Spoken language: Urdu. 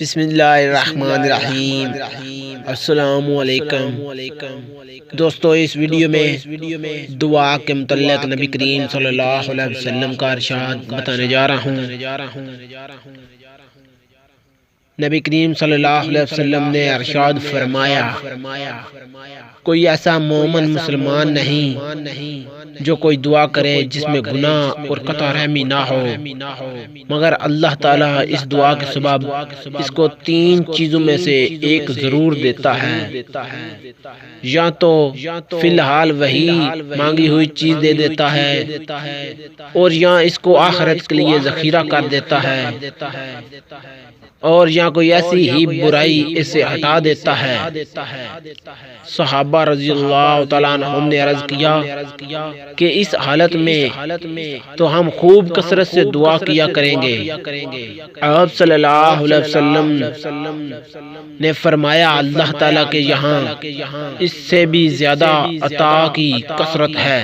بسم اللہ الرحمن الرحیم۔ السلام علیکم دوستو، اس ویڈیو میں دعا کے متعلق نبی کریم صلی اللہ علیہ وسلم کا ارشاد بتانے جا رہا ہوں۔ نبی کریم صلی اللہ علیہ وسلم نے ارشاد فرمایا، کوئی ایسا مومن مسلمان نہیں جو کوئی دعا کرے جس میں گناہ اور قطع رحمی نہ ہو، مگر اللہ تعالیٰ اس دعا کے سبب اس کو 3 چیزوں میں سے ایک ضرور دیتا ہے۔ یا تو فی الحال وہی مانگی ہوئی چیز دے دیتا ہے، اور یا اس کو آخرت کے لیے ذخیرہ کر دیتا ہے، اور یا کوئی ایسی ہی برائی اسے ہٹا دیتا ہے۔ صحابہ رضی اللہ تعالیٰ عنہم نے عرض کیا کہ اس حالت میں تو ہم خوب کثرت سے دعا کیا کریں گے۔ آپ صلی اللہ علیہ وسلم نے فرمایا، اللہ تعالیٰ کے یہاں اس سے بھی زیادہ عطا کی کثرت ہے۔